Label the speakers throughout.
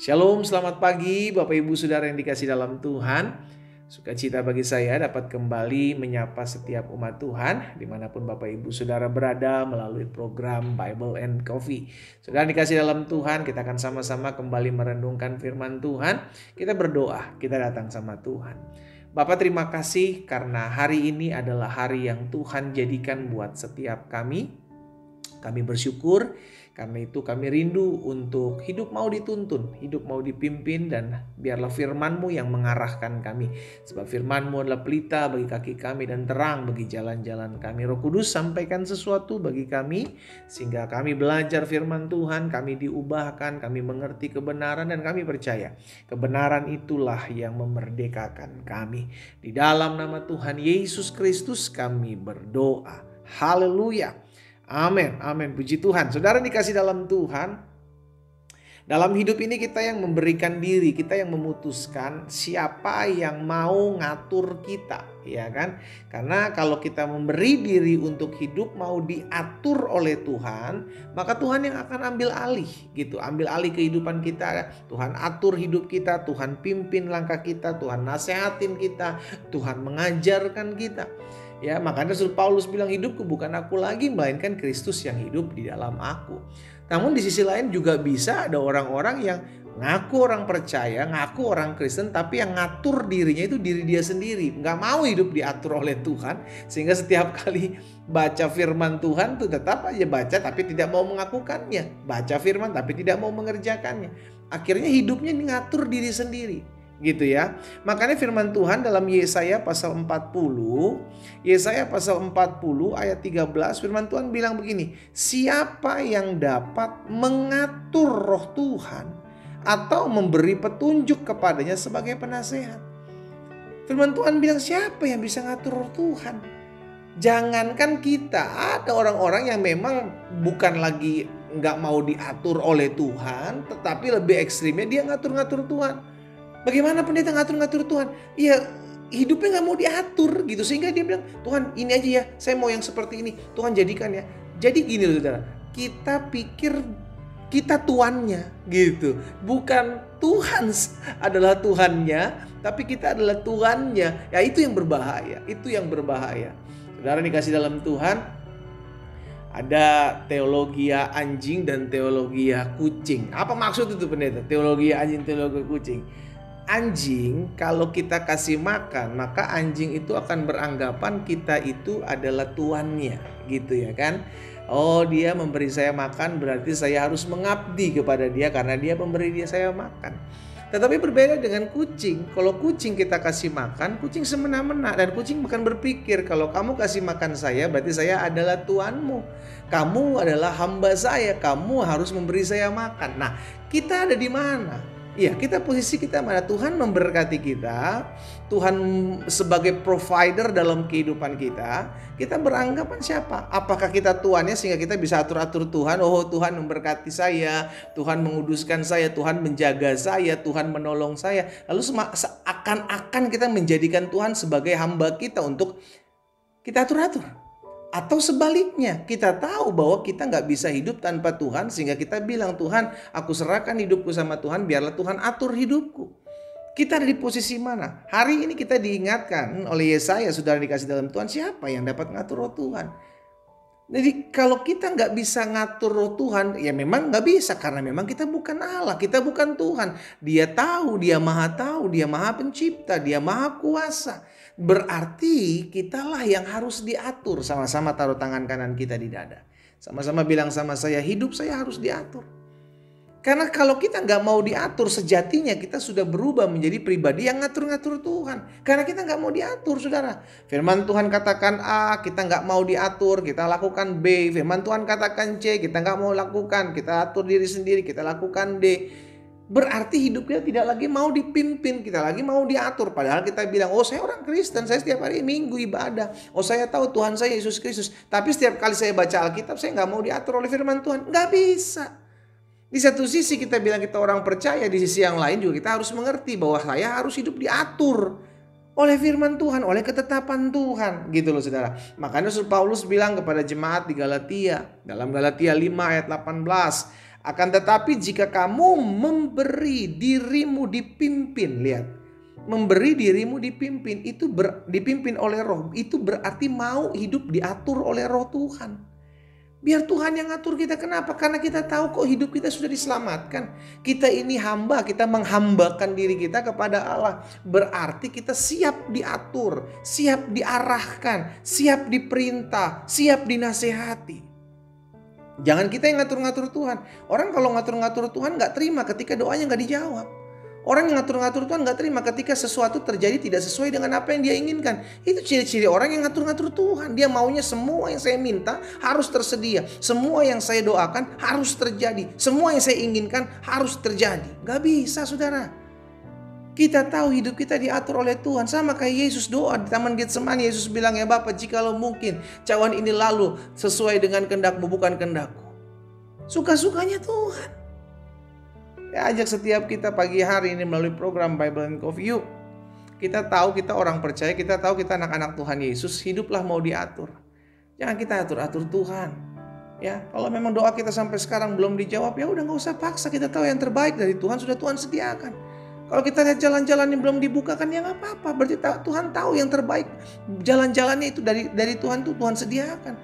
Speaker 1: Shalom, selamat pagi Bapak Ibu Saudara yang dikasih dalam Tuhan. Sukacita bagi saya dapat kembali menyapa setiap umat Tuhan dimanapun Bapak Ibu Saudara berada melalui program Bible and Coffee. Saudara dikasih dalam Tuhan, kita akan sama-sama kembali merenungkan firman Tuhan. Kita berdoa, kita datang sama Tuhan. Bapak terima kasih karena hari ini adalah hari yang Tuhan jadikan buat setiap kami. Kami bersyukur. Karena itu kami rindu untuk hidup mau dituntun, hidup mau dipimpin, dan biarlah firman-Mu yang mengarahkan kami. Sebab firman-Mu adalah pelita bagi kaki kami dan terang bagi jalan-jalan kami. Roh Kudus sampaikan sesuatu bagi kami sehingga kami belajar firman Tuhan, kami diubahkan, kami mengerti kebenaran dan kami percaya. Kebenaran itulah yang memerdekakan kami. Di dalam nama Tuhan Yesus Kristus kami berdoa. Haleluya. Amin, amin, puji Tuhan. Saudara dikasih dalam Tuhan, dalam hidup ini kita yang memberikan diri, kita yang memutuskan siapa yang mau ngatur kita, ya kan? Karena kalau kita memberi diri untuk hidup mau diatur oleh Tuhan, maka Tuhan yang akan ambil alih gitu, ambil alih kehidupan kita. Tuhan atur hidup kita, Tuhan pimpin langkah kita, Tuhan nasehatin kita, Tuhan mengajarkan kita. Ya, makanya Rasul Paulus bilang hidupku bukan aku lagi melainkan Kristus yang hidup di dalam aku. Namun di sisi lain juga bisa ada orang-orang yang ngaku orang percaya, ngaku orang Kristen, tapi yang ngatur dirinya itu diri dia sendiri. Nggak mau hidup diatur oleh Tuhan, sehingga setiap kali baca firman Tuhan tuh tetap aja baca tapi tidak mau mengakukannya. Baca firman tapi tidak mau mengerjakannya. Akhirnya hidupnya ngatur diri sendiri. Gitu ya. Makanya firman Tuhan dalam Yesaya pasal 40 ayat 13, firman Tuhan bilang begini, siapa yang dapat mengatur roh Tuhan atau memberi petunjuk kepadanya sebagai penasehat. Firman Tuhan bilang siapa yang bisa ngatur roh Tuhan. Jangankan kita, ada orang-orang yang memang bukan lagi gak mau diatur oleh Tuhan, tetapi lebih ekstrimnya dia ngatur-ngatur Tuhan. Bagaimana pendeta ngatur-ngatur Tuhan? Ya hidupnya gak mau diatur gitu. Sehingga dia bilang, Tuhan ini aja ya, saya mau yang seperti ini. Tuhan jadikan ya. Jadi gini loh saudara, kita pikir kita tuannya gitu. Bukan Tuhan adalah Tuhannya, tapi kita adalah Tuannya. Ya itu yang berbahaya, itu yang berbahaya. Saudara dikasih dalam Tuhan, ada teologi anjing dan teologi kucing. Apa maksud itu pendeta? Teologi anjing, teologi kucing. Anjing kalau kita kasih makan, maka anjing itu akan beranggapan kita itu adalah tuannya gitu ya kan. Oh dia memberi saya makan berarti saya harus mengabdi kepada dia karena dia memberi saya makan. Tetapi berbeda dengan kucing. Kalau kucing kita kasih makan, kucing semena-mena. Dan kucing bukan berpikir kalau kamu kasih makan saya berarti saya adalah tuanmu. Kamu adalah hamba saya, kamu harus memberi saya makan. Nah kita ada di mana? Iya, kita posisi kita mana? Tuhan memberkati kita, Tuhan sebagai provider dalam kehidupan kita. Kita beranggapan siapa? Apakah kita tuannya sehingga kita bisa atur-atur Tuhan? Oh Tuhan memberkati saya, Tuhan menguduskan saya, Tuhan menjaga saya, Tuhan menolong saya. Lalu seakan-akan kita menjadikan Tuhan sebagai hamba kita untuk kita atur-atur. Atau sebaliknya, kita tahu bahwa kita gak bisa hidup tanpa Tuhan sehingga kita bilang, Tuhan aku serahkan hidupku sama Tuhan, biarlah Tuhan atur hidupku. Kita ada di posisi mana? Hari ini kita diingatkan oleh Yesaya, saudara dikasih dalam Tuhan, siapa yang dapat ngatur roh Tuhan? Jadi kalau kita gak bisa ngatur roh Tuhan, ya memang gak bisa karena memang kita bukan Allah, kita bukan Tuhan. Dia tahu, dia maha pencipta, dia maha kuasa. Berarti kitalah yang harus diatur. Sama-sama taruh tangan kanan kita di dada. Sama-sama bilang sama saya, hidup saya harus diatur. Karena kalau kita gak mau diatur, sejatinya kita sudah berubah menjadi pribadi yang ngatur-ngatur Tuhan. Karena kita gak mau diatur, saudara. Firman Tuhan katakan A, kita gak mau diatur, kita lakukan B. Firman Tuhan katakan C, kita gak mau lakukan, kita atur diri sendiri, kita lakukan D. Berarti hidup kita tidak lagi mau dipimpin, kita lagi mau diatur. Padahal kita bilang, oh saya orang Kristen, saya setiap hari Minggu ibadah. Oh saya tahu Tuhan saya Yesus Kristus. Tapi setiap kali saya baca Alkitab, saya gak mau diatur oleh firman Tuhan. Gak bisa. Di satu sisi kita bilang kita orang percaya, di sisi yang lain juga kita harus mengerti bahwa saya harus hidup diatur oleh firman Tuhan, oleh ketetapan Tuhan, gitu loh saudara. Makanya Rasul Paulus bilang kepada jemaat di Galatia, dalam Galatia 5 ayat 18, Akan tetapi jika kamu memberi dirimu dipimpin, lihat. Memberi dirimu dipimpin, itu dipimpin oleh roh. Itu berarti mau hidup diatur oleh roh Tuhan. Biar Tuhan yang ngatur kita. Kenapa? Karena kita tahu kok hidup kita sudah diselamatkan. Kita ini hamba, kita menghambakan diri kita kepada Allah. Berarti kita siap diatur, siap diarahkan, siap diperintah, siap dinasehati. Jangan kita yang ngatur-ngatur Tuhan. Orang kalau ngatur-ngatur Tuhan gak terima ketika doanya gak dijawab. Orang yang ngatur-ngatur Tuhan gak terima ketika sesuatu terjadi tidak sesuai dengan apa yang dia inginkan. Itu ciri-ciri orang yang ngatur-ngatur Tuhan. Dia maunya semua yang saya minta harus tersedia. Semua yang saya doakan harus terjadi. Semua yang saya inginkan harus terjadi. Gak bisa, saudara. Kita tahu hidup kita diatur oleh Tuhan. Sama kayak Yesus doa di Taman Getsemani. Yesus bilang, ya Bapa, jikalau mungkin cawan ini lalu sesuai dengan kehendak-Mu, bukan kehendak-Ku. Suka-sukanya Tuhan. Ya, ajak setiap kita pagi hari ini melalui program Bible and Coffee. Yuk, kita tahu kita orang percaya, kita tahu kita anak-anak Tuhan Yesus. Hiduplah mau diatur. Jangan kita atur-atur Tuhan. Ya, kalau memang doa kita sampai sekarang belum dijawab, ya udah nggak usah paksa. Kita tahu yang terbaik dari Tuhan sudah Tuhan sediakan. Kalau kita lihat jalan-jalan yang belum dibukakan, ya nggak apa-apa. Berarti Tuhan tahu yang terbaik. Jalan-jalannya itu dari Tuhan tuh Tuhan sediakan.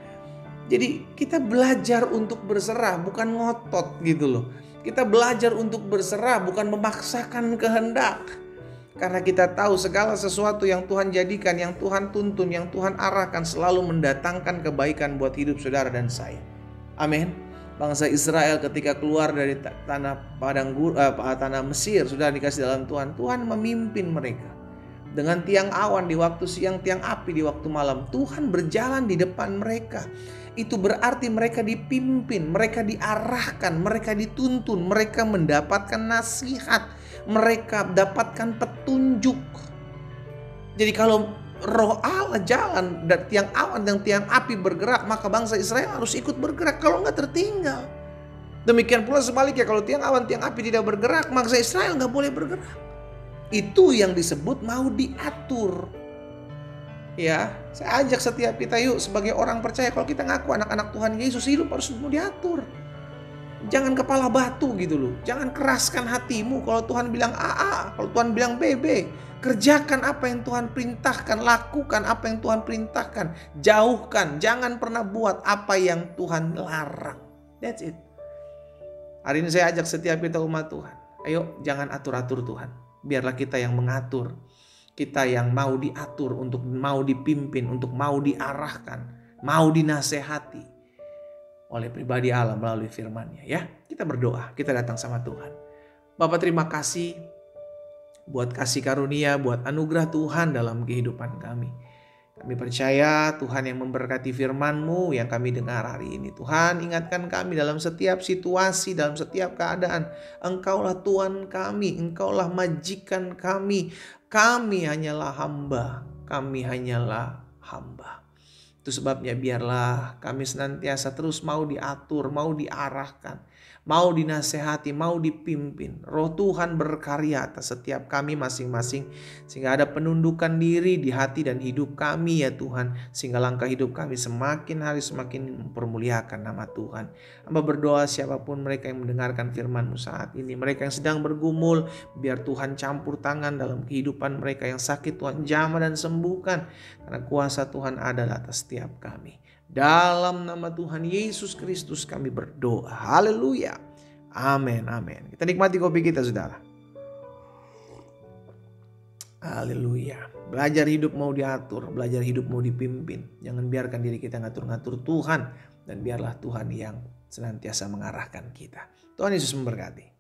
Speaker 1: Jadi kita belajar untuk berserah, bukan ngotot gitu loh. Kita belajar untuk berserah, bukan memaksakan kehendak. Karena kita tahu segala sesuatu yang Tuhan jadikan, yang Tuhan tuntun, yang Tuhan arahkan selalu mendatangkan kebaikan buat hidup saudara dan saya. Amin. Bangsa Israel ketika keluar dari tanah Mesir, sudah dikasih dalam Tuhan. Tuhan memimpin mereka dengan tiang awan di waktu siang, tiang api di waktu malam. Tuhan berjalan di depan mereka. Itu berarti mereka dipimpin, mereka diarahkan, mereka dituntun, mereka mendapatkan nasihat, mereka dapatkan petunjuk. Jadi kalau roh Allah jalan dan tiang awan dan tiang api bergerak, maka bangsa Israel harus ikut bergerak, kalau enggak tertinggal. Demikian pula sebaliknya, kalau tiang awan, tiang api tidak bergerak, bangsa Israel enggak boleh bergerak. Itu yang disebut mau diatur. Ya, saya ajak setiap kita, yuk sebagai orang percaya, kalau kita ngaku anak-anak Tuhan Yesus, hidup harus mau diatur. Jangan kepala batu gitu loh. Jangan keraskan hatimu kalau Tuhan bilang A, kalau Tuhan bilang B. Kerjakan apa yang Tuhan perintahkan, lakukan apa yang Tuhan perintahkan. Jauhkan, jangan pernah buat apa yang Tuhan larang. That's it. Hari ini saya ajak setiap kita umat Tuhan, ayo jangan atur-atur Tuhan. Biarlah kita yang mengatur. Kita yang mau diatur, untuk mau dipimpin, untuk mau diarahkan, mau dinasehati oleh pribadi Allah melalui firman-Nya, ya. Kita berdoa, kita datang sama Tuhan. Bapak, terima kasih buat kasih karunia, buat anugerah Tuhan dalam kehidupan kami. Kami percaya Tuhan yang memberkati firman-Mu yang kami dengar hari ini. Tuhan, ingatkan kami dalam setiap situasi, dalam setiap keadaan. Engkaulah Tuhan kami, Engkaulah majikan kami. Kami hanyalah hamba, kami hanyalah hamba. Itu sebabnya biarlah kami senantiasa terus mau diatur, mau diarahkan, mau dinasehati, mau dipimpin. Roh Tuhan berkarya atas setiap kami masing-masing, sehingga ada penundukan diri di hati dan hidup kami ya Tuhan, sehingga langkah hidup kami semakin hari semakin mempermuliakan nama Tuhan. Hamba berdoa siapapun mereka yang mendengarkan firman-Mu saat ini, mereka yang sedang bergumul, biar Tuhan campur tangan dalam kehidupan mereka yang sakit, Tuhan jamah dan sembuhkan, karena kuasa Tuhan ada atas setiap kami. Dalam nama Tuhan Yesus Kristus kami berdoa. Haleluya. Amin, amin. Kita nikmati kopi kita, saudara. Haleluya. Belajar hidup mau diatur, belajar hidup mau dipimpin. Jangan biarkan diri kita ngatur-ngatur Tuhan. Dan biarlah Tuhan yang senantiasa mengarahkan kita. Tuhan Yesus memberkati.